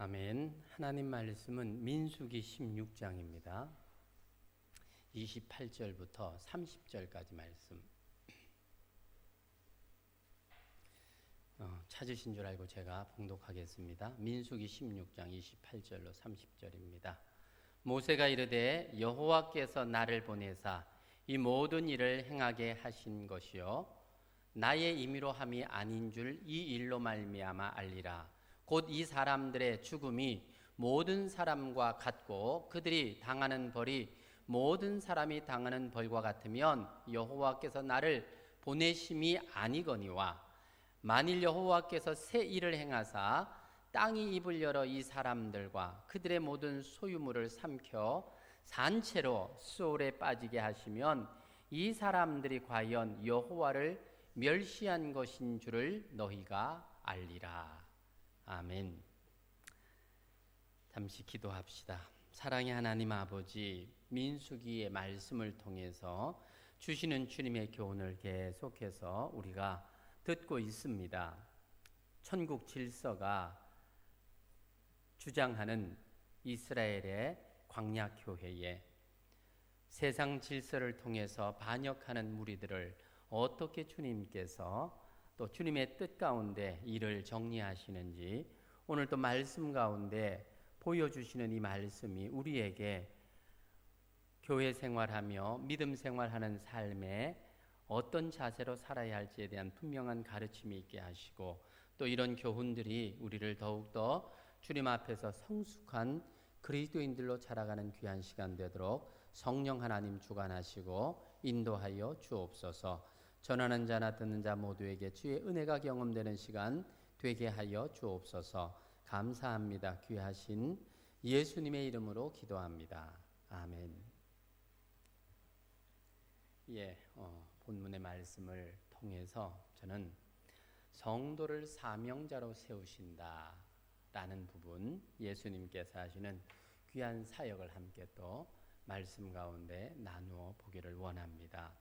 아멘. 하나님 말씀은 민수기 16장입니다. 28절부터 30절까지 말씀. 찾으신 줄 알고 제가 봉독하겠습니다. 민수기 16장 28절로 30절입니다. 모세가 이르되 여호와께서 나를 보내사 이 모든 일을 행하게 하신 것이요 나의 임의로 함이 아닌 줄 이 일로 말미암아 알리라. 곧 이 사람들의 죽음이 모든 사람과 같고 그들이 당하는 벌이 모든 사람이 당하는 벌과 같으면 여호와께서 나를 보내심이 아니거니와 만일 여호와께서 새 일을 행하사 땅이 입을 열어 이 사람들과 그들의 모든 소유물을 삼켜 산채로 수올에 빠지게 하시면 이 사람들이 과연 여호와를 멸시한 것인 줄을 너희가 알리라. 아멘. 잠시 기도합시다. 사랑의 하나님 아버지, 민수기의 말씀을 통해서 주시는 주님의 교훈을 계속해서 우리가 듣고 있습니다. 천국 질서가 주장하는 이스라엘의 광야 교회에 세상 질서를 통해서 반역하는 무리들을 어떻게 주님께서 또 주님의 뜻 가운데 일을 정리하시는지 오늘 또 말씀 가운데 보여주시는 이 말씀이 우리에게 교회 생활하며 믿음 생활하는 삶에 어떤 자세로 살아야 할지에 대한 분명한 가르침이 있게 하시고 또 이런 교훈들이 우리를 더욱더 주님 앞에서 성숙한 그리스도인들로 자라가는 귀한 시간 되도록 성령 하나님 주관하시고 인도하여 주옵소서. 전하는 자나 듣는 자 모두에게 주의 은혜가 경험되는 시간 되게 하여 주옵소서. 감사합니다. 귀하신 예수님의 이름으로 기도합니다. 아멘. 본문의 말씀을 통해서 저는 성도를 사명자로 세우신다 라는 부분, 예수님께서 하시는 귀한 사역을 함께 또 말씀 가운데 나누어 보기를 원합니다.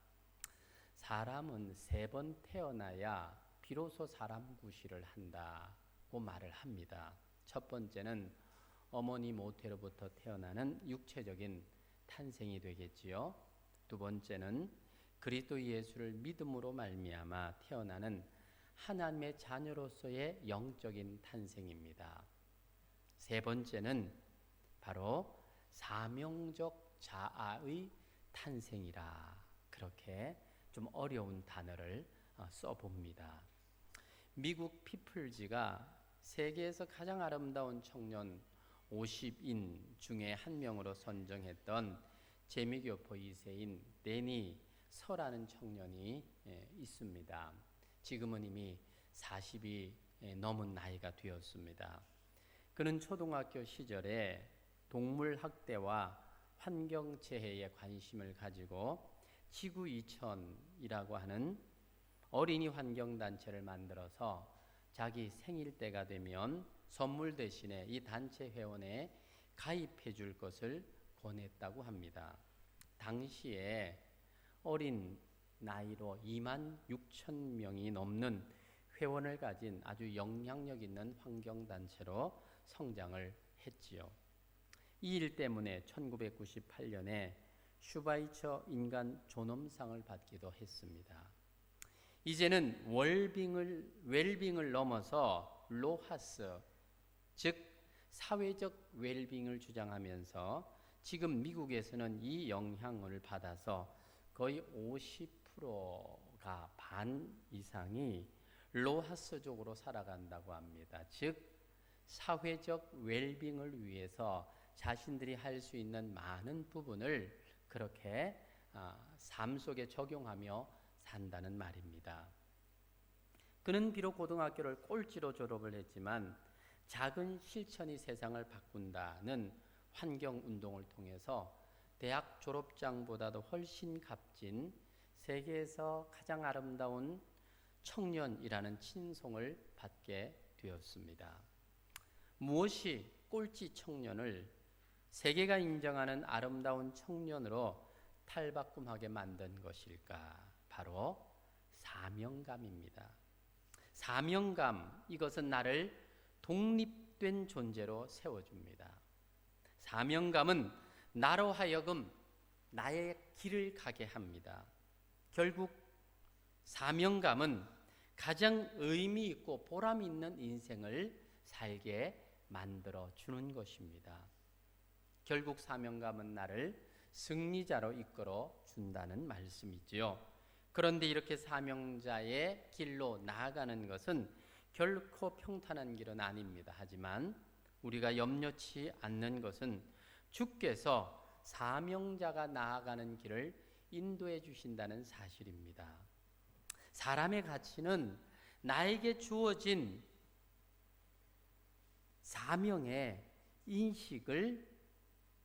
사람은 3번 태어나야 비로소 사람 구실을 한다고 말을 합니다. 첫 번째는 어머니 모태로부터 태어나는 육체적인 탄생이 되겠지요. 두 번째는 그리스도 예수를 믿음으로 말미암아 태어나는 하나님의 자녀로서의 영적인 탄생입니다. 세 번째는 바로 사명적 자아의 탄생이라, 그렇게 좀 어려운 단어를 써봅니다. 미국 피플지가 세계에서 가장 아름다운 청년 50인 중에 한 명으로 선정했던 재미교포 2세인 데니 서라는 청년이 있습니다. 지금은 이미 40이 넘은 나이가 되었습니다. 그는 초등학교 시절에 동물학대와 환경재해에 관심을 가지고 지구 2000이라고 하는 어린이 환경단체를 만들어서 자기 생일 때가 되면 선물 대신에 이 단체 회원에 가입해 줄 것을 권했다고 합니다. 당시에 어린 나이로 2만 6천 명이 넘는 회원을 가진 아주 영향력 있는 환경단체로 성장을 했지요. 이 일 때문에 1998년에 슈바이처 인간 존엄상을 받기도 했습니다. 이제는 웰빙을 넘어서 로하스, 즉 사회적 웰빙을 주장하면서 지금 미국에서는 이 영향을 받아서 거의 50%가 반 이상이 로하스적으로 살아간다고 합니다. 즉 사회적 웰빙을 위해서 자신들이 할 수 있는 많은 부분을 그렇게 삶 속에 적용하며 산다는 말입니다. 그는 비록 고등학교를 꼴찌로 졸업을 했지만 작은 실천이 세상을 바꾼다는 환경운동을 통해서 대학 졸업장보다도 훨씬 값진 세계에서 가장 아름다운 청년이라는 칭송을 받게 되었습니다. 무엇이 꼴찌 청년을 세계가 인정하는 아름다운 청년으로 탈바꿈하게 만든 것일까? 바로 사명감입니다. 사명감, 이것은 나를 독립 헛된 존재로 세워줍니다. 사명감은 나로 하여금 나의 길을 가게 합니다. 결국 사명감은 가장 의미 있고 보람 있는 인생을 살게 만들어 주는 것입니다. 결국 사명감은 나를 승리자로 이끌어 준다는 말씀이지요. 그런데 이렇게 사명자의 길로 나아가는 것은 결코 평탄한 길은 아닙니다. 하지만 우리가 염려치 않는 것은 주께서 사명자가 나아가는 길을 인도해 주신다는 사실입니다. 사람의 가치는 나에게 주어진 사명의 인식을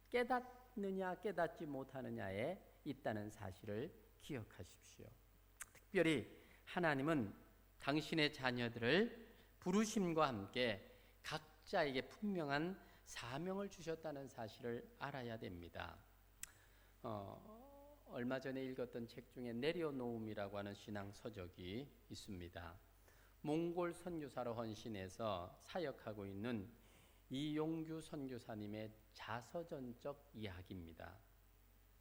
깨닫느냐 깨닫지 못하느냐에 있다는 사실을 기억하십시오. 특별히 하나님은 당신의 자녀들을 부르심과 함께 각자에게 분명한 사명을 주셨다는 사실을 알아야 됩니다. 얼마 전에 읽었던 책 중에 내려놓음이라고 하는 신앙 서적이 있습니다. 몽골 선교사로 헌신해서 사역하고 있는 이용규 선교사님의 자서전적 이야기입니다.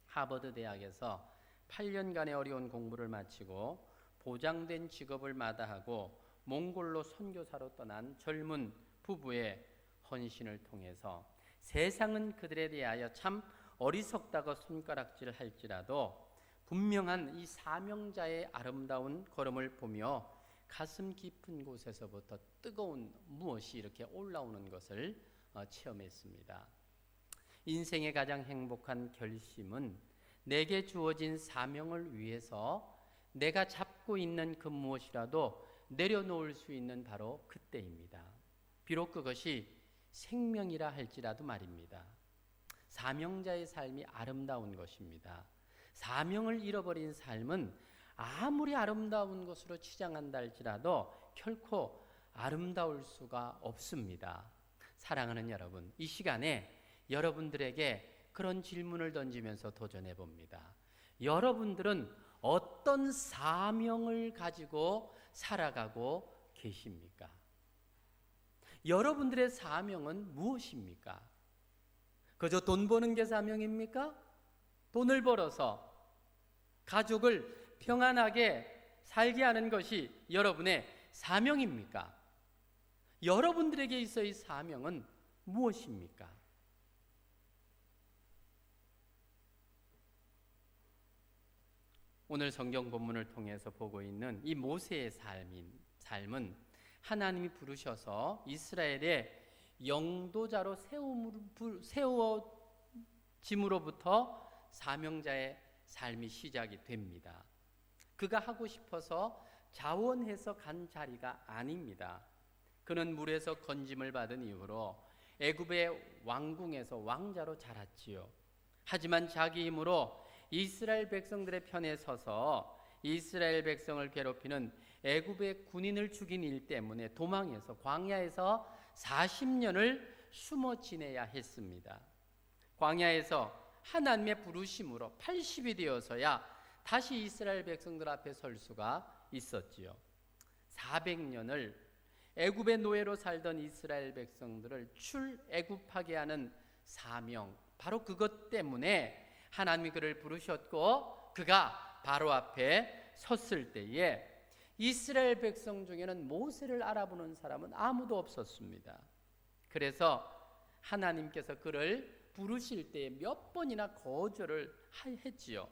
하버드 대학에서 8년간의 어려운 공부를 마치고 보장된 직업을 마다하고 몽골로 선교사로 떠난 젊은 부부의 헌신을 통해서 세상은 그들에 대하여 참 어리석다고 손가락질할지라도 분명한 이 사명자의 아름다운 걸음을 보며 가슴 깊은 곳에서부터 뜨거운 무엇이 이렇게 올라오는 것을 체험했습니다. 인생의 가장 행복한 결심은 내게 주어진 사명을 위해서 내가 잡고 있는 그 무엇이라도 내려놓을 수 있는 바로 그때입니다. 비록 그것이 생명이라 할지라도 말입니다. 사명자의 삶이 아름다운 것입니다. 사명을 잃어버린 삶은 아무리 아름다운 것으로 치장한다 할지라도 결코 아름다울 수가 없습니다. 사랑하는 여러분, 이 시간에 여러분들에게 그런 질문을 던지면서 도전해 봅니다. 여러분들은 어떤 사명을 가지고 살아가고 계십니까? 여러분들의 사명은 무엇입니까? 그저 돈 버는 게 사명입니까? 돈을 벌어서 가족을 평안하게 살게 하는 것이 여러분의 사명입니까? 여러분들에게 있어 이 사명은 무엇입니까? 오늘 성경 본문을 통해서 보고 있는 이 모세의 삶은 하나님이 부르셔서 이스라엘의 영도자로 세워짐으로부터 사명자의 삶이 시작이 됩니다. 그가 하고 싶어서 자원해서 간 자리가 아닙니다. 그는 물에서 건짐을 받은 이후로 애굽의 왕궁에서 왕자로 자랐지요. 하지만 자기 힘으로 이스라엘 백성들의 편에 서서 이스라엘 백성을 괴롭히는 애굽의 군인을 죽인 일 때문에 도망해서 광야에서 40년을 숨어 지내야 했습니다. 광야에서 하나님의 부르심으로 80이 되어서야 다시 이스라엘 백성들 앞에 설 수가 있었지요. 400년을 애굽의 노예로 살던 이스라엘 백성들을 출애굽하게 하는 사명, 바로 그것 때문에 하나님이 그를 부르셨고 그가 바로 앞에 섰을 때에 이스라엘 백성 중에는 모세를 알아보는 사람은 아무도 없었습니다. 그래서 하나님께서 그를 부르실 때에 몇 번이나 거절을 했지요.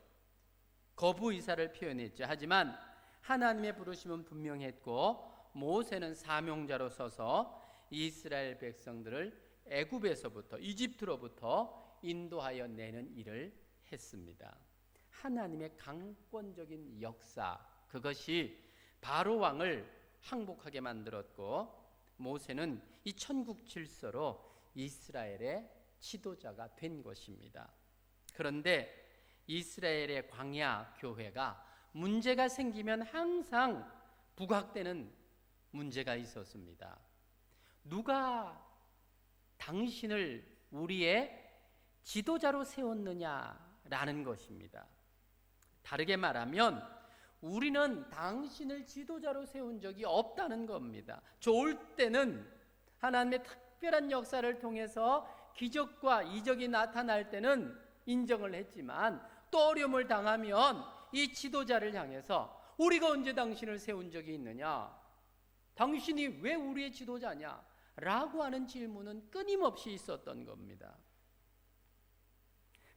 거부 의사를 표현했죠. 하지만 하나님의 부르심은 분명했고 모세는 사명자로 서서 이스라엘 백성들을 애굽에서부터 이집트로부터 인도하여 내는 일을 했습니다. 하나님의 강권적인 역사, 그것이 바로 왕을 항복하게 만들었고 모세는 이 천국 질서로 이스라엘의 지도자가 된 것입니다. 그런데 이스라엘의 광야 교회가 문제가 생기면 항상 부각되는 문제가 있었습니다. 누가 당신을 우리의 지도자로 세웠느냐라는 것입니다. 다르게 말하면 우리는 당신을 지도자로 세운 적이 없다는 겁니다. 좋을 때는 하나님의 특별한 역사를 통해서 기적과 이적이 나타날 때는 인정을 했지만 또 어려움을 당하면 이 지도자를 향해서 우리가 언제 당신을 세운 적이 있느냐? 당신이 왜 우리의 지도자냐? 라고 하는 질문은 끊임없이 있었던 겁니다.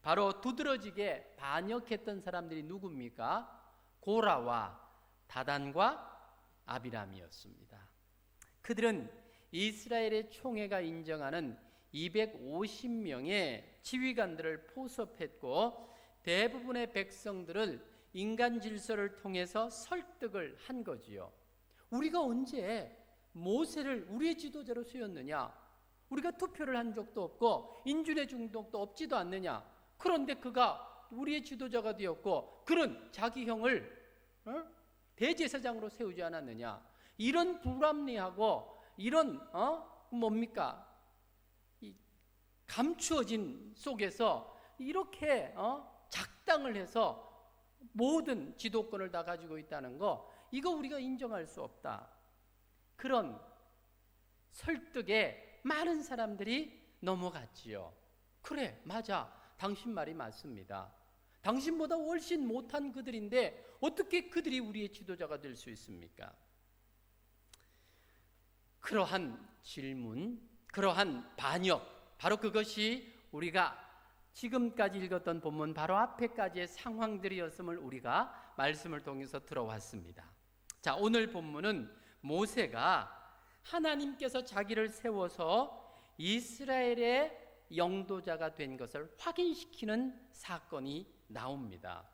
바로 두드러지게 반역했던 사람들이 누굽니까? 고라와 다단과 아비람이었습니다. 그들은 이스라엘의 총회가 인정하는 250명의 지휘관들을 포섭했고 대부분의 백성들을 인간 질서를 통해서 설득을 한 거지요. 우리가 언제 모세를 우리의 지도자로 세웠느냐? 우리가 투표를 한 적도 없고 인준해 준 적도 없지도 않느냐? 그런데 그가 우리의 지도자가 되었고 그는 자기 형을 대제사장으로 세우지 않았느냐? 이런 불합리하고 이런 뭡니까? 이 감추어진 속에서 이렇게 작당을 해서 모든 지도권을 다 가지고 있다는 거, 이거 우리가 인정할 수 없다. 그런 설득에 많은 사람들이 넘어갔지요. 그래, 맞아. 당신 말이 맞습니다. 당신보다 훨씬 못한 그들인데 어떻게 그들이 우리의 지도자가 될 수 있습니까? 그러한 질문, 그러한 반역, 바로 그것이 우리가 지금까지 읽었던 본문 바로 앞에까지의 상황들이었음을 우리가 말씀을 통해서 들어왔습니다. 자, 오늘 본문은 모세가 하나님께서 자기를 세워서 이스라엘의 영도자가 된 것을 확인시키는 사건이 나옵니다.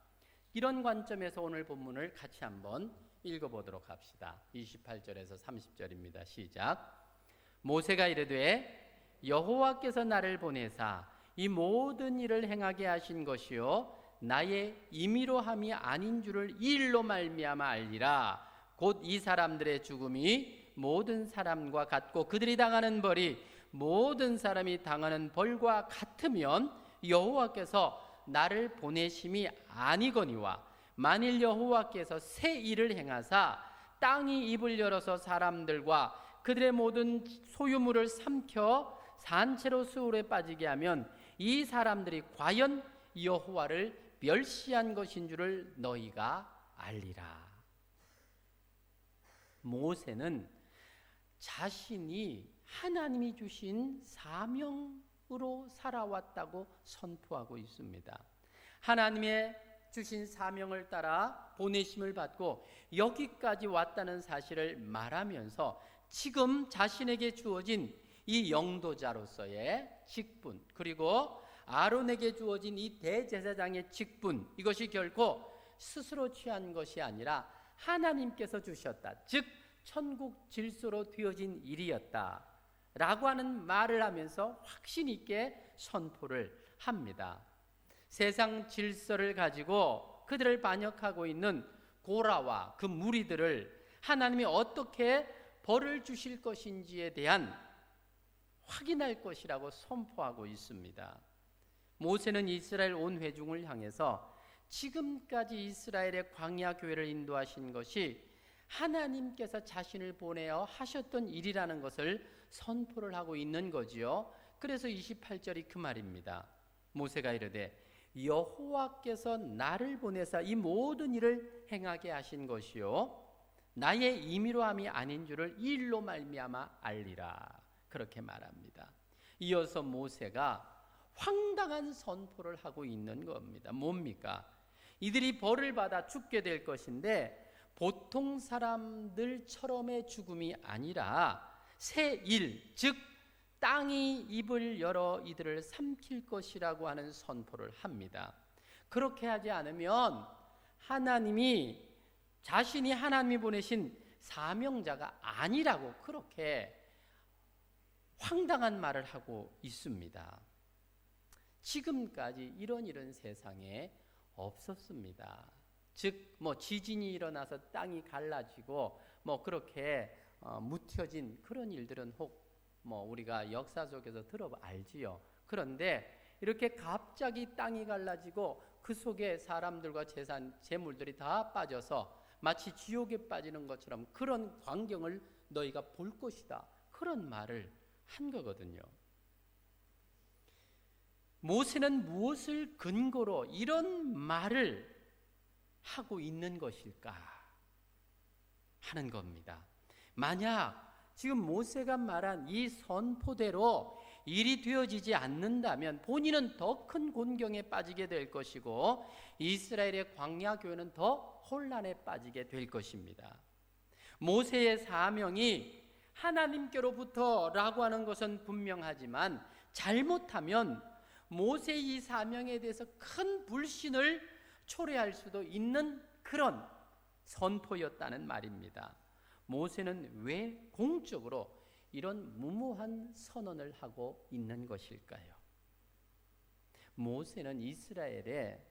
이런 관점에서 오늘 본문을 같이 한번 읽어보도록 합시다. 28절에서 30절입니다. 시작. 모세가 이르되 여호와께서 나를 보내사 이 모든 일을 행하게 하신 것이요 나의 임의로 함이 아닌 줄을 이 일로 말미암아 알리라. 곧 이 사람들의 죽음이 모든 사람과 같고 그들이 당하는 벌이 모든 사람이 당하는 벌과 같으면 여호와께서 나를 보내심이 아니거니와 만일 여호와께서 새 일을 행하사 땅이 입을 열어서 사람들과 그들의 모든 소유물을 삼켜 산채로 수울에 빠지게 하면 이 사람들이 과연 여호와를 멸시한 것인 줄을 너희가 알리라. 모세는 자신이 하나님이 주신 사명으로 살아왔다고 선포하고 있습니다. 하나님의 주신 사명을 따라 보내심을 받고 여기까지 왔다는 사실을 말하면서 지금 자신에게 주어진 이 영도자로서의 직분, 그리고 아론에게 주어진 이 대제사장의 직분, 이것이 결코 스스로 취한 것이 아니라 하나님께서 주셨다. 즉 천국 질서로 되어진 일이었다 라고 하는 말을 하면서 확신 있게 선포를 합니다. 세상 질서를 가지고 그들을 반역하고 있는 고라와 그 무리들을 하나님이 어떻게 벌을 주실 것인지에 대한 확인할 것이라고 선포하고 있습니다. 모세는 이스라엘 온 회중을 향해서 지금까지 이스라엘의 광야 교회를 인도하신 것이 하나님께서 자신을 보내어 하셨던 일이라는 것을 선포를 하고 있는 거지요. 그래서 28절이 그 말입니다. 모세가 이르되 여호와께서 나를 보내사 이 모든 일을 행하게 하신 것이요 나의 임의로 함이 아닌 줄을 이 일로 말미암아 알리라. 그렇게 말합니다. 이어서 모세가 황당한 선포를 하고 있는 겁니다. 뭡니까? 이들이 벌을 받아 죽게 될 것인데 보통 사람들처럼의 죽음이 아니라 새 일, 즉 땅이 입을 열어 이들을 삼킬 것이라고 하는 선포를 합니다. 그렇게 하지 않으면 하나님이 자신이 하나님이 보내신 사명자가 아니라고 그렇게 황당한 말을 하고 있습니다. 지금까지 이런 세상에 없었습니다. 즉 지진이 일어나서 땅이 갈라지고 그렇게 무뎌진 그런 일들은 혹 우리가 역사 속에서 알지요. 그런데 이렇게 갑자기 땅이 갈라지고 그 속에 사람들과 재물들이 다 빠져서 마치 지옥에 빠지는 것처럼 그런 광경을 너희가 볼 것이다. 그런 말을 한 거거든요. 모세는 무엇을 근거로 이런 말을 하고 있는 것일까 하는 겁니다. 만약 지금 모세가 말한 이 선포대로 일이 되어지지 않는다면 본인은 더 큰 곤경에 빠지게 될 것이고 이스라엘의 광야 교회는 더 혼란에 빠지게 될 것입니다. 모세의 사명이 하나님께로부터라고 하는 것은 분명하지만 잘못하면 모세의 이 사명에 대해서 큰 불신을 초래할 수도 있는 그런 선포였다는 말입니다. 모세는 왜 공적으로 이런 무모한 선언을 하고 있는 것일까요? 모세는 이스라엘의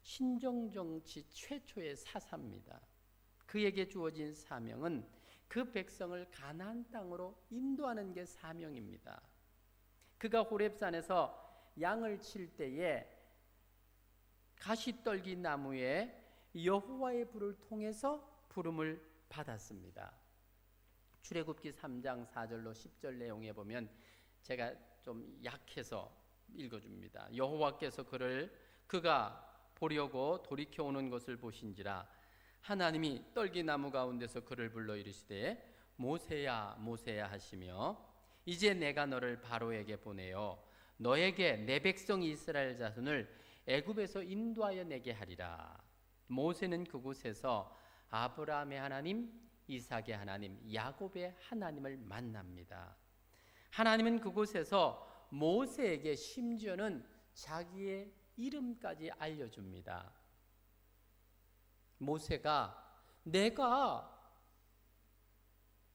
신정정치 최초의 사사입니다. 그에게 주어진 사명은 그 백성을 가나안 땅으로 인도하는 게 사명입니다. 그가 호렙산에서 양을 칠 때에 가시떨기 나무에 여호와의 불을 통해서 부름을 받았습니다. 출애굽기 3장 4절로 10절 내용에 보면 제가 좀 약해서 읽어줍니다. 여호와께서 그가 보려고 돌이켜 오는 것을 보신지라 하나님이 떨기나무 가운데서 그를 불러 이르시되 모세야 모세야 하시며 이제 내가 너를 바로에게 보내어 너에게 내 백성 이스라엘 자손을 애굽에서 인도하여 내게 하리라. 모세는 그곳에서 아브라함의 하나님, 이삭의 하나님, 야곱의 하나님을 만납니다. 하나님은 그곳에서 모세에게 심지어는 자기의 이름까지 알려줍니다. 모세가 내가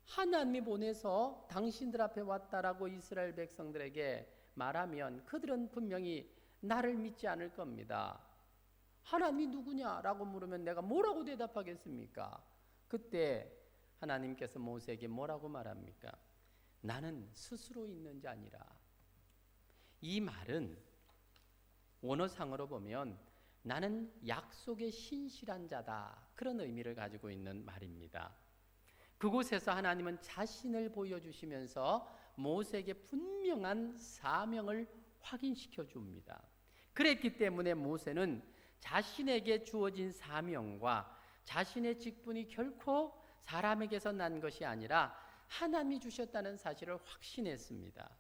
하나님이 보내서 당신들 앞에 왔다라고 이스라엘 백성들에게 말하면 그들은 분명히 나를 믿지 않을 겁니다. 하나님이 누구냐라고 물으면 내가 뭐라고 대답하겠습니까? 그때 하나님께서 모세에게 뭐라고 말합니까? 나는 스스로 있는 자 아니라. 이 말은 원어상으로 보면 나는 약속의 신실한 자다, 그런 의미를 가지고 있는 말입니다. 그곳에서 하나님은 자신을 보여주시면서 모세에게 분명한 사명을 확인시켜 줍니다. 그랬기 때문에 모세는 자신에게 주어진 사명과 자신의 직분이 결코 사람에게서 난 것이 아니라 하나님이 주셨다는 사실을 확신했습니다.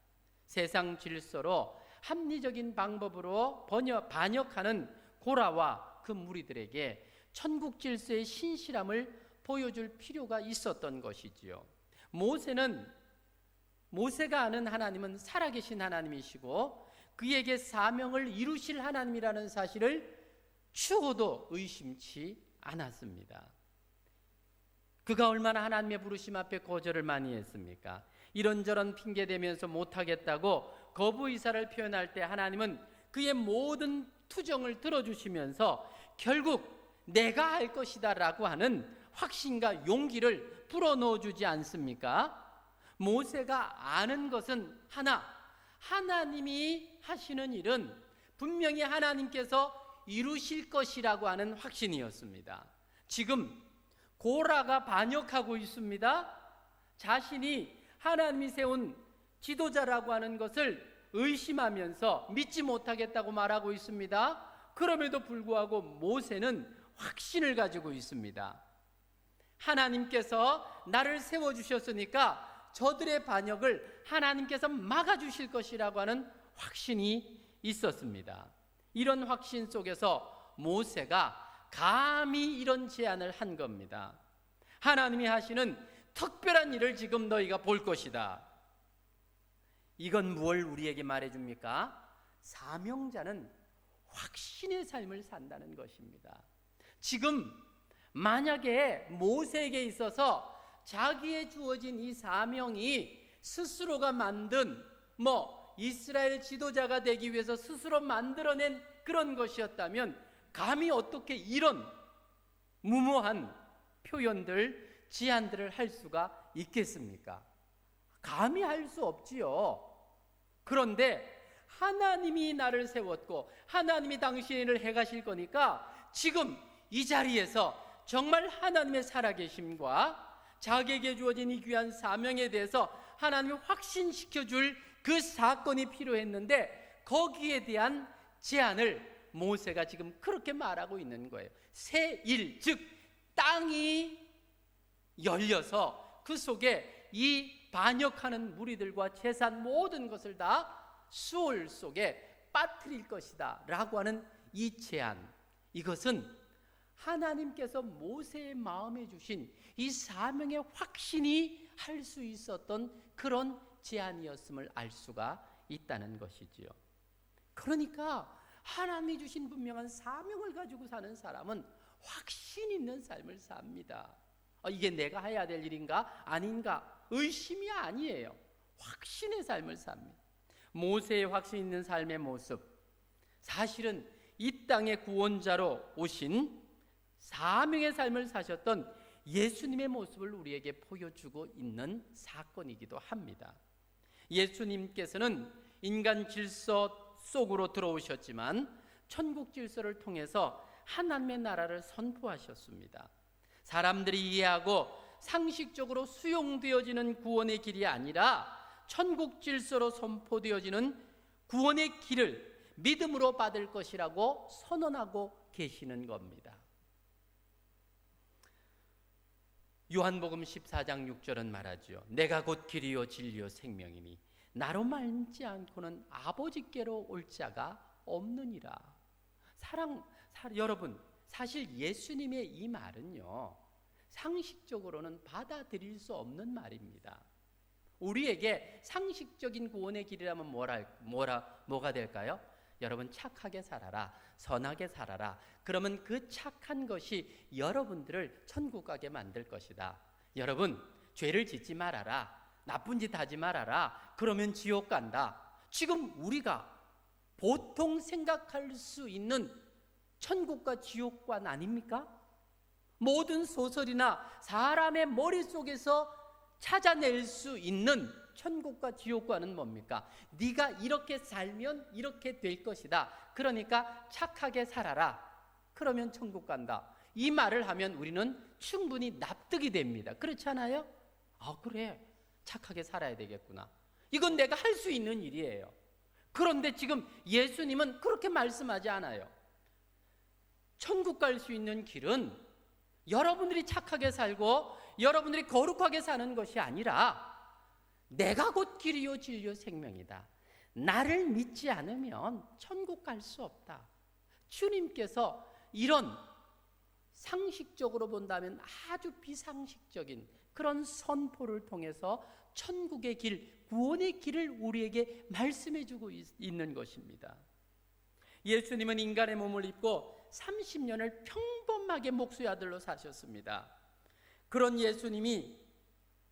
세상 질서로 합리적인 방법으로 반역하는 고라와 그 무리들에게 천국 질서의 신실함을 보여줄 필요가 있었던 것이지요. 모세가 아는 하나님은 살아계신 하나님이시고 그에게 사명을 이루실 하나님이라는 사실을 추호도 의심치 않았습니다. 그가 얼마나 하나님의 부르심 앞에 거절을 많이 했습니까? 이런저런 핑계대면서 못하겠다고 거부 의사를 표현할 때 하나님은 그의 모든 투정을 들어주시면서 결국 내가 할 것이다 라고 하는 확신과 용기를 불어넣어 주지 않습니까? 모세가 아는 것은 하나님이 하시는 일은 분명히 하나님께서 이루실 것이라고 하는 확신이었습니다. 지금 고라가 반역하고 있습니다. 자신이 하나님이 세운 지도자라고 하는 것을 의심하면서 믿지 못하겠다고 말하고 있습니다. 그럼에도 불구하고 모세는 확신을 가지고 있습니다. 하나님께서 나를 세워주셨으니까 저들의 반역을 하나님께서 막아주실 것이라고 하는 확신이 있었습니다. 이런 확신 속에서 모세가 감히 이런 제안을 한 겁니다. 하나님이 하시는 특별한 일을 지금 너희가 볼 것이다. 이건 무엇을 우리에게 말해줍니까? 사명자는 확신의 삶을 산다는 것입니다. 지금 만약에 모세에게 있어서 자기의 주어진 이 사명이 스스로가 만든 이스라엘 지도자가 되기 위해서 스스로 만들어낸 그런 것이었다면 감히 어떻게 이런 무모한 표현들, 제안들을 할 수가 있겠습니까? 감히 할 수 없지요. 그런데 하나님이 나를 세웠고 하나님이 당신을 해가실 거니까 지금 이 자리에서 정말 하나님의 살아계심과 자기에게 주어진 이 귀한 사명에 대해서 하나님이 확신시켜 줄 그 사건이 필요했는데 거기에 대한 제안을 모세가 지금 그렇게 말하고 있는 거예요. 새 일, 즉 땅이 열려서 그 속에 이 반역하는 무리들과 재산 모든 것을 다 수올 속에 빠뜨릴 것이다 라고 하는 이 제안, 이것은 하나님께서 모세의 마음에 주신 이 사명의 확신이 할 수 있었던 그런 제안이었음을 알 수가 있다는 것이지요. 그러니까 하나님이 주신 분명한 사명을 가지고 사는 사람은 확신 있는 삶을 삽니다. 이게 내가 해야 될 일인가 아닌가 의심이 아니에요. 확신의 삶을 삽니다. 모세의 확신 있는 삶의 모습, 사실은 이 땅의 구원자로 오신 사명의 삶을 사셨던 예수님의 모습을 우리에게 보여주고 있는 사건이기도 합니다. 예수님께서는 인간 질서 속으로 들어오셨지만 천국 질서를 통해서 하나님의 나라를 선포하셨습니다. 사람들이 이해하고 상식적으로 수용되어지는 구원의 길이 아니라 천국 질서로 선포되어지는 구원의 길을 믿음으로 받을 것이라고 선언하고 계시는 겁니다. 요한복음 14장 6절은 말하죠. 내가 곧 길이요 진리요 생명이니 나로 말지 않고는 아버지께로 올 자가 없느니라. 여러분, 사실 예수님의 이 말은요, 상식적으로는 받아들일 수 없는 말입니다. 우리에게 상식적인 구원의 길이라면 뭐가 될까요? 여러분, 착하게 살아라, 선하게 살아라. 그러면 그 착한 것이 여러분들을 천국 가게 만들 것이다. 여러분, 죄를 짓지 말아라, 나쁜 짓 하지 말아라, 그러면 지옥 간다. 지금 우리가 보통 생각할 수 있는 천국과 지옥관 아닙니까? 모든 소설이나 사람의 머릿속에서 찾아낼 수 있는 천국과 지옥과는 뭡니까? 네가 이렇게 살면 이렇게 될 것이다. 그러니까 착하게 살아라. 그러면 천국 간다. 이 말을 하면 우리는 충분히 납득이 됩니다. 그렇지 않아요? 그래, 착하게 살아야 되겠구나. 이건 내가 할 수 있는 일이에요. 그런데 지금 예수님은 그렇게 말씀하지 않아요. 천국 갈 수 있는 길은 여러분들이 착하게 살고 여러분들이 거룩하게 사는 것이 아니라 내가 곧 길이요 진리요 생명이다. 나를 믿지 않으면 천국 갈 수 없다. 주님께서 이런 상식적으로 본다면 아주 비상식적인 그런 선포를 통해서 천국의 길, 구원의 길을 우리에게 말씀해 주고 있는 것입니다. 예수님은 인간의 몸을 입고 30년을 평범하게 목수의 아들로 사셨습니다. 그런 예수님이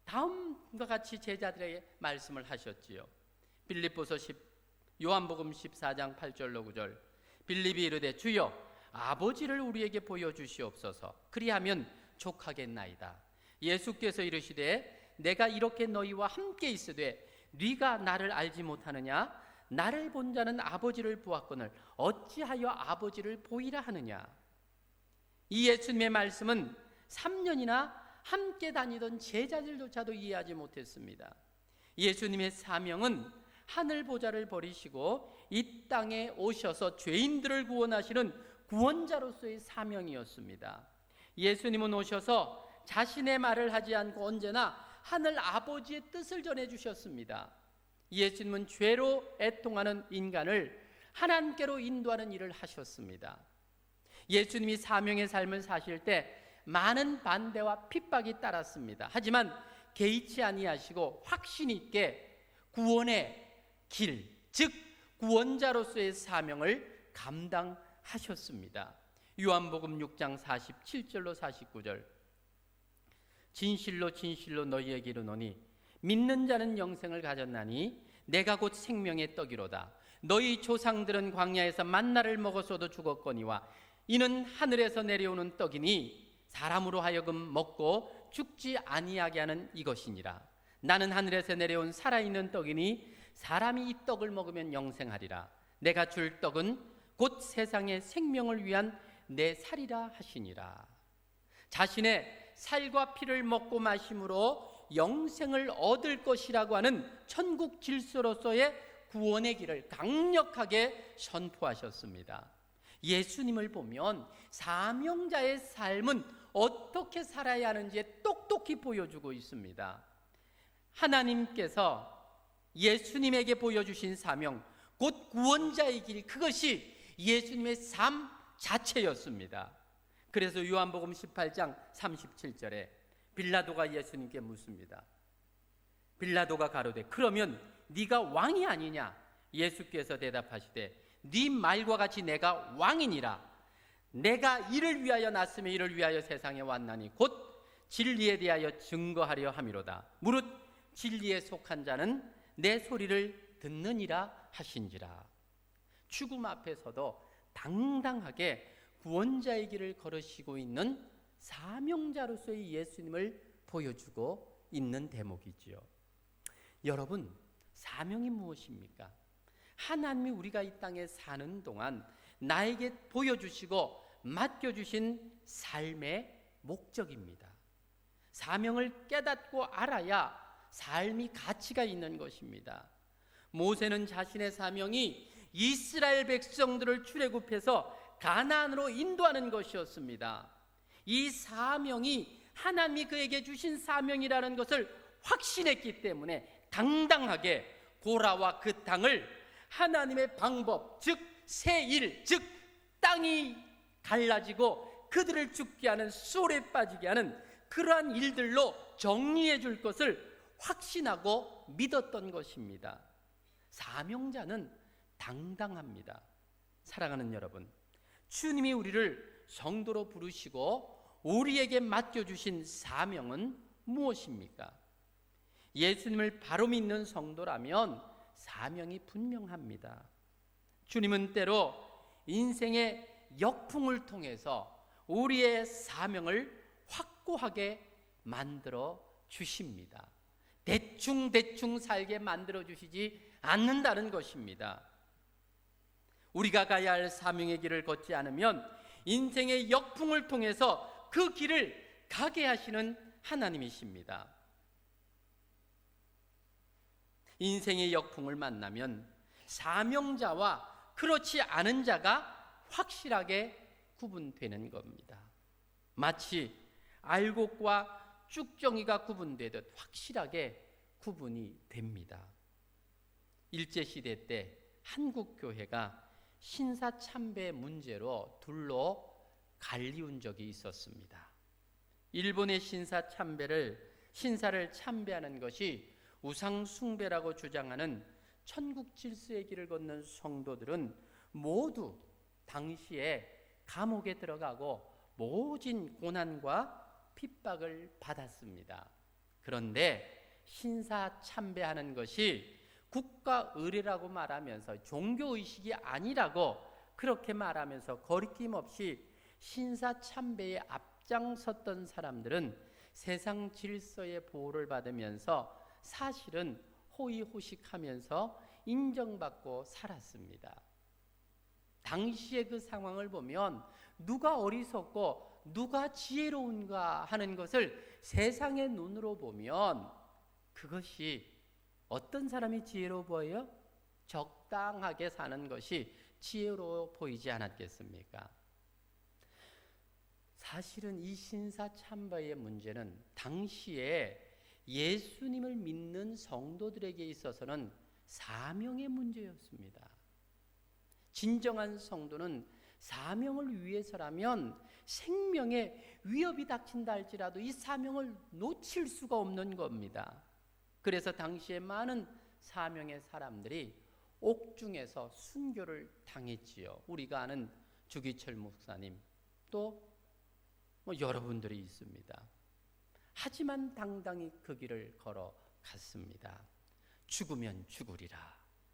다음과 같이 제자들에게 말씀을 하셨지요. 빌립보서 요한복음 14장 8절로 9절. 빌립이 이르되 주여 아버지를 우리에게 보여주시옵소서. 그리하면 족하겠나이다. 예수께서 이르시되 내가 이렇게 너희와 함께 있으되 네가 나를 알지 못하느냐? 나를 본 자는 아버지를 보았거늘 어찌하여 아버지를 보이라 하느냐? 이 예수님의 말씀은 3년이나 함께 다니던 제자들조차도 이해하지 못했습니다. 예수님의 사명은 하늘 보좌를 버리시고 이 땅에 오셔서 죄인들을 구원하시는 구원자로서의 사명이었습니다. 예수님은 오셔서 자신의 말을 하지 않고 언제나 하늘 아버지의 뜻을 전해주셨습니다. 예수님은 죄로 애통하는 인간을 하나님께로 인도하는 일을 하셨습니다. 예수님이 사명의 삶을 사실 때 많은 반대와 핍박이 따랐습니다. 하지만 개의치 아니하시고 확신 있게 구원의 길, 즉 구원자로서의 사명을 감당하셨습니다. 요한복음 6장 47절로 49절. 진실로 진실로 너희에게 이르노니 믿는 자는 영생을 가졌나니 내가 곧 생명의 떡이로다. 너희 조상들은 광야에서 만나를 먹었어도 죽었거니와 이는 하늘에서 내려오는 떡이니 사람으로 하여금 먹고 죽지 아니하게 하는 이것이니라. 나는 하늘에서 내려온 살아있는 떡이니 사람이 이 떡을 먹으면 영생하리라. 내가 줄 떡은 곧 세상의 생명을 위한 내 살이라 하시니라. 자신의 살과 피를 먹고 마심으로 영생을 얻을 것이라고 하는 천국 질서로서의 구원의 길을 강력하게 선포하셨습니다. 예수님을 보면 사명자의 삶은 어떻게 살아야 하는지 똑똑히 보여주고 있습니다. 하나님께서 예수님에게 보여주신 사명, 곧 구원자의 길, 그것이 예수님의 삶 자체였습니다. 그래서 요한복음 18장 37절에 빌라도가 예수님께 묻습니다. 빌라도가 가로되 그러면 네가 왕이 아니냐? 예수께서 대답하시되 네 말과 같이 내가 왕이니라. 내가 이를 위하여 났으며 이를 위하여 세상에 왔나니 곧 진리에 대하여 증거하려 함이로다. 무릇 진리에 속한 자는 내 소리를 듣느니라 하신지라. 죽음 앞에서도 당당하게 구원자의 길을 걸으시고 있는 사명자로서의 예수님을 보여주고 있는 대목이지요. 여러분, 사명이 무엇입니까? 하나님이 우리가 이 땅에 사는 동안 나에게 보여주시고 맡겨주신 삶의 목적입니다. 사명을 깨닫고 알아야 삶이 가치가 있는 것입니다. 모세는 자신의 사명이 이스라엘 백성들을 출애굽해서 가나안으로 인도하는 것이었습니다. 이 사명이 하나님이 그에게 주신 사명이라는 것을 확신했기 때문에 당당하게 고라와 그 땅을 하나님의 방법, 즉 세일, 즉 땅이 갈라지고 그들을 죽게 하는 소에 빠지게 하는 그러한 일들로 정리해 줄 것을 확신하고 믿었던 것입니다. 사명자는 당당합니다. 사랑하는 여러분, 주님이 우리를 성도로 부르시고 우리에게 맡겨주신 사명은 무엇입니까? 예수님을 바로 믿는 성도라면 사명이 분명합니다. 주님은 때로 인생의 역풍을 통해서 우리의 사명을 확고하게 만들어 주십니다. 대충 살게 만들어 주시지 않는다는 것입니다. 우리가 가야 할 사명의 길을 걷지 않으면 인생의 역풍을 통해서 그 길을 가게 하시는 하나님이십니다. 인생의 역풍을 만나면 사명자와 그렇지 않은 자가 확실하게 구분되는 겁니다. 마치 알곡과 쭉정이가 구분되듯 확실하게 구분이 됩니다. 일제시대 때 한국교회가 신사참배 문제로 둘로 갈리운 적이 있었습니다. 일본의 신사를 참배하는 것이 우상숭배라고 주장하는 천국 질서의 길을 걷는 성도들은 모두 당시에 감옥에 들어가고 모진 고난과 핍박을 받았습니다. 그런데 신사 참배하는 것이 국가 의례라고 말하면서 종교의식이 아니라고 그렇게 말하면서 거리낌 없이 신사 참배에 앞장섰던 사람들은 세상 질서의 보호를 받으면서 사실은 호의호식하면서 인정받고 살았습니다. 당시의 그 상황을 보면 누가 어리석고 누가 지혜로운가 하는 것을 세상의 눈으로 보면 그것이 어떤 사람이 지혜로워 보여요? 적당하게 사는 것이 지혜로워 보이지 않았겠습니까? 사실은 이 신사참배의 문제는 당시에 예수님을 믿는 성도들에게 있어서는 사명의 문제였습니다. 진정한 성도는 사명을 위해서라면 생명에 위협이 닥친다 할지라도 이 사명을 놓칠 수가 없는 겁니다. 그래서 당시에 많은 사명의 사람들이 옥중에서 순교를 당했지요. 우리가 아는 주기철 목사님, 또 여러분들이 있습니다. 하지만 당당히 그 길을 걸어갔습니다. 죽으면 죽으리라.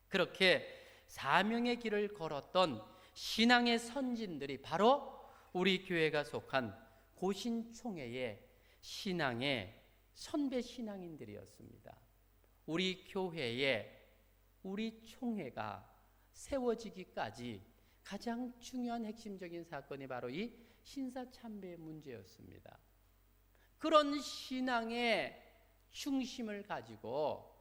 그렇게 사명의 길을 걸었던 신앙의 선진들이 바로 우리 교회가 속한 고신총회의 신앙의 선배 신앙인들이었습니다. 우리 교회에 우리 총회가 세워지기까지 가장 중요한 핵심적인 사건이 바로 이 신사참배의 문제였습니다. 그런 신앙의 흉심을 가지고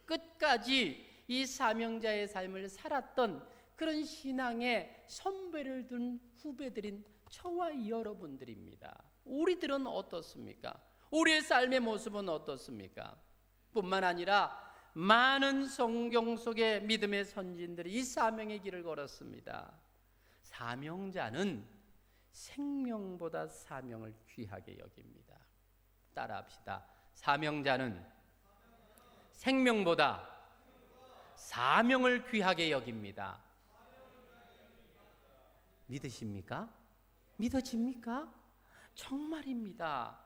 끝까지 이 사명자의 삶을 살았던 그런 신앙의 선배를 둔 후배들인 저와 여러분들입니다. 우리들은 어떻습니까? 우리의 삶의 모습은 어떻습니까? 뿐만 아니라 많은 성경 속의 믿음의 선진들이 이 사명의 길을 걸었습니다. 사명자는 생명보다 사명을 귀하게 여깁니다. 따라합시다. 사명자는 생명보다 사명을 귀하게 여깁니다. 믿으십니까? 믿어집니까? 정말입니다.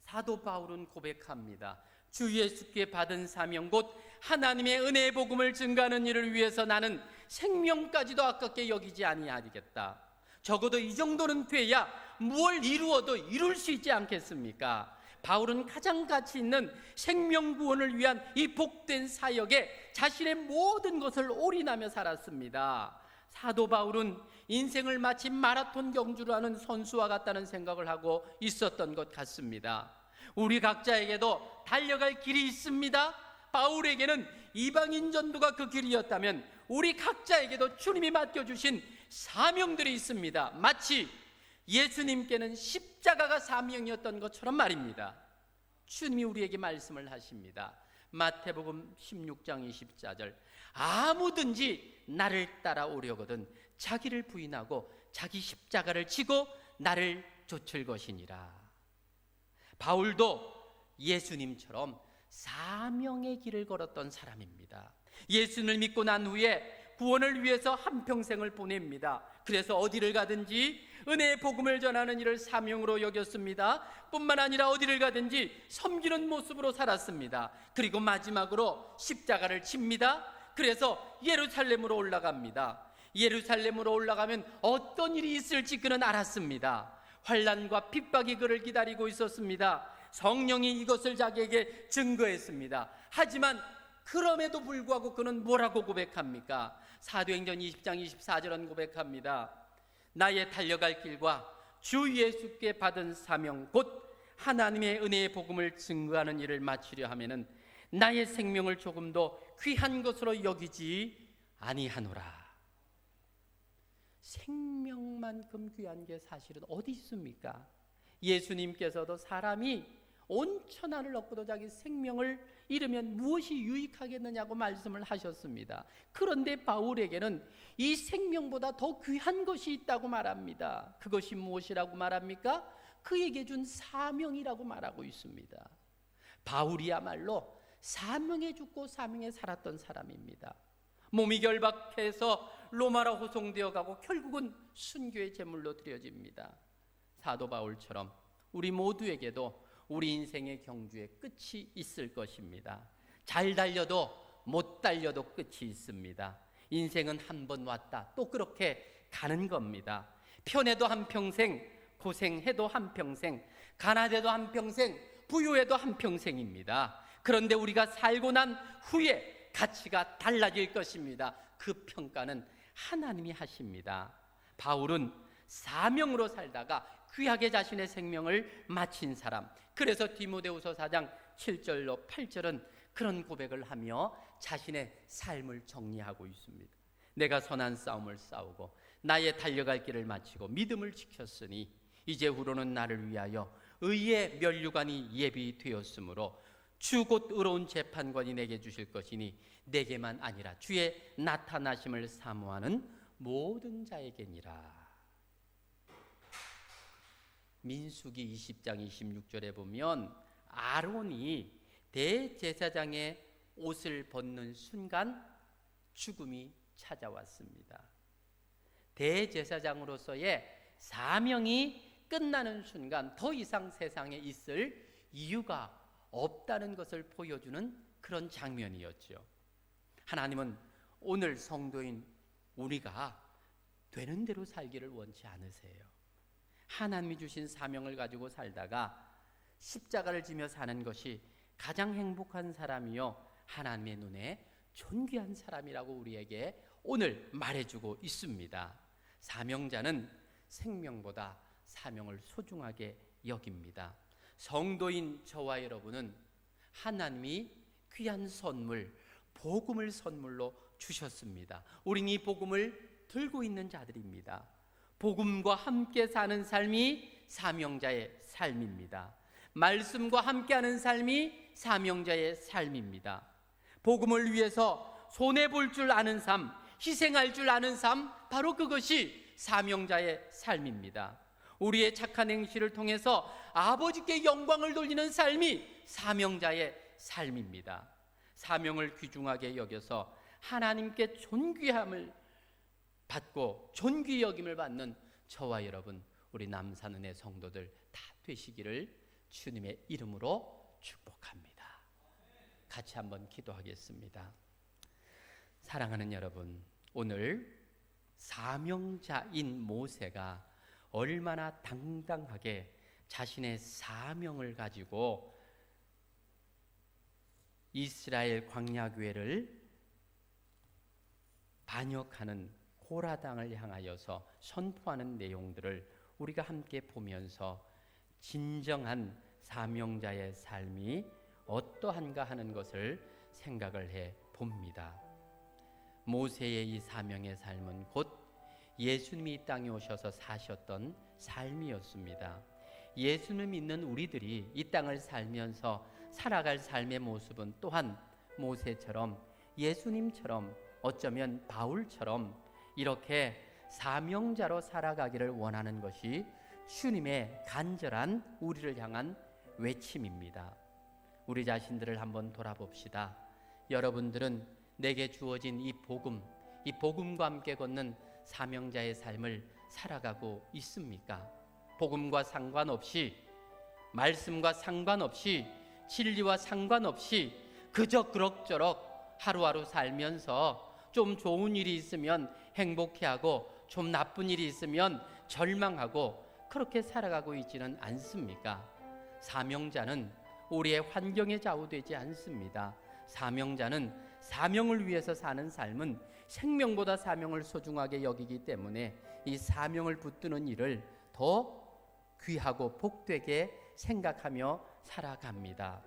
사도 바울은 고백합니다. 주 예수께 받은 사명 곧 하나님의 은혜의 복음을 증거하는 일을 위해서 나는 생명까지도 아깝게 여기지 아니하겠다. 적어도 이 정도는 돼야 무엇을 이루어도 이룰 수 있지 않겠습니까? 바울은 가장 가치 있는 생명 구원을 위한 이 복된 사역에 자신의 모든 것을 올인하며 살았습니다. 사도 바울은 인생을 마치 마라톤 경주를 하는 선수와 같다는 생각을 하고 있었던 것 같습니다. 우리 각자에게도 달려갈 길이 있습니다. 바울에게는 이방인 전도가 그 길이었다면 우리 각자에게도 주님이 맡겨주신 사명들이 있습니다. 마치 예수님께는 십자가가 사명이었던 것처럼 말입니다. 주님이 우리에게 말씀을 하십니다. 마태복음 16장 24절 아무든지 나를 따라오려거든 자기를 부인하고 자기 십자가를 지고 나를 좇을 것이니라. 바울도 예수님처럼 사명의 길을 걸었던 사람입니다. 예수를 믿고 난 후에 구원을 위해서 한평생을 보냅니다. 그래서 어디를 가든지 은혜의 복음을 전하는 일을 사명으로 여겼습니다. 뿐만 아니라 어디를 가든지 섬기는 모습으로 살았습니다. 그리고 마지막으로 십자가를 칩니다. 그래서 예루살렘으로 올라갑니다. 예루살렘으로 올라가면 어떤 일이 있을지 그는 알았습니다. 환난과 핍박이 그를 기다리고 있었습니다. 성령이 이것을 자기에게 증거했습니다. 하지만 그럼에도 불구하고 그는 뭐라고 고백합니까? 사도행전 20장 24절은 고백합니다. 나의 달려갈 길과 주 예수께 받은 사명 곧 하나님의 은혜의 복음을 증거하는 일을 마치려 하면은 나의 생명을 조금도 귀한 것으로 여기지 아니하노라. 생명만큼 귀한 게 사실은 어디 있습니까? 예수님께서도 사람이 온 천하를 얻고도 자기 생명을 잃으면 무엇이 유익하겠느냐고 말씀을 하셨습니다. 그런데 바울에게는 이 생명보다 더 귀한 것이 있다고 말합니다. 그것이 무엇이라고 말합니까? 그에게 준 사명이라고 말하고 있습니다. 바울이야말로 사명에 죽고 사명에 살았던 사람입니다. 몸이 결박해서 로마로 호송되어 가고 결국은 순교의 제물로 드려집니다. 사도 바울처럼 우리 모두에게도 우리 인생의 경주에 끝이 있을 것입니다. 잘 달려도 못 달려도 끝이 있습니다. 인생은 한 번 왔다 또 그렇게 가는 겁니다. 편해도 한평생, 고생해도 한평생, 가난해도 한평생, 부유해도 한평생입니다. 그런데 우리가 살고 난 후에 가치가 달라질 것입니다. 그 평가는 하나님이 하십니다. 바울은 사명으로 살다가 귀하게 자신의 생명을 마친 사람. 그래서 디모데후서 4장 7절로 8절은 그런 고백을 하며 자신의 삶을 정리하고 있습니다. 내가 선한 싸움을 싸우고 나의 달려갈 길을 마치고 믿음을 지켰으니 이제 후로는 나를 위하여 의의 면류관이 예비되었으므로 주 곧 의로운 재판관이 내게 주실 것이니 내게만 아니라 주의 나타나심을 사모하는 모든 자에게니라. 민수기 20장 26절에 보면 아론이 대제사장의 옷을 벗는 순간 죽음이 찾아왔습니다. 대제사장으로서의 사명이 끝나는 순간 더 이상 세상에 있을 이유가 없다는 것을 보여주는 그런 장면이었죠. 하나님은 오늘 성도인 우리가 되는 대로 살기를 원치 않으세요. 하나님이 주신 사명을 가지고 살다가 십자가를 지며 사는 것이 가장 행복한 사람이요 하나님의 눈에 존귀한 사람이라고 우리에게 오늘 말해주고 있습니다. 사명자는 생명보다 사명을 소중하게 여깁니다. 성도인 저와 여러분은 하나님이 귀한 선물, 복음을 선물로 주셨습니다. 우린 이 복음을 들고 있는 자들입니다. 복음과 함께 사는 삶이 사명자의 삶입니다. 말씀과 함께하는 삶이 사명자의 삶입니다. 복음을 위해서 손해볼 줄 아는 삶, 희생할 줄 아는 삶, 바로 그것이 사명자의 삶입니다. 우리의 착한 행실을 통해서 아버지께 영광을 돌리는 삶이 사명자의 삶입니다. 사명을 귀중하게 여겨서 하나님께 존귀함을 받고 존귀 여김을 받는 저와 여러분, 우리 남산은혜 성도들 다 되시기를 주님의 이름으로 축복합니다. 같이 한번 기도하겠습니다. 사랑하는 여러분, 오늘 사명자인 모세가 얼마나 당당하게 자신의 사명을 가지고 이스라엘 광야교회를 반역하는 고라 당을 향하여서 선포하는 내용들을 우리가 함께 보면서 진정한 사명자의 삶이 어떠한가 하는 것을 생각을 해 봅니다. 모세의 이 사명의 삶은 곧 예수님이 이 땅에 오셔서 사셨던 삶이었습니다. 예수님을 믿는 우리들이 이 땅을 살면서 살아갈 삶의 모습은 또한 모세처럼, 예수님처럼, 어쩌면 바울처럼 이렇게 사명자로 살아가기를 원하는 것이 주님의 간절한 우리를 향한 외침입니다. 우리 자신들을 한번 돌아봅시다. 여러분들은 내게 주어진 이 복음과 함께 걷는 사명자의 삶을 살아가고 있습니까? 복음과 상관없이, 말씀과 상관없이, 진리와 상관없이 그저 그럭저럭 하루하루 살면서 좀 좋은 일이 있으면 행복해하고 좀 나쁜 일이 있으면 절망하고 그렇게 살아가고 있지는 않습니까? 사명자는 우리의 환경에 좌우되지 않습니다. 사명자는 사명을 위해서 사는 삶은 생명보다 사명을 소중하게 여기기 때문에 이 사명을 붙드는 일을 더 귀하고 복되게 생각하며 살아갑니다.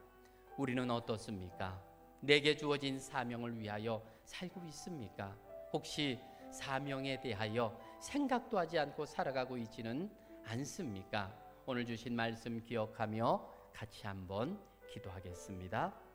우리는 어떻습니까? 내게 주어진 사명을 위하여 살고 있습니까? 혹시 사명에 대하여 생각도 하지 않고 살아가고 있지는 않습니까? 오늘 주신 말씀 기억하며 같이 한번 기도하겠습니다.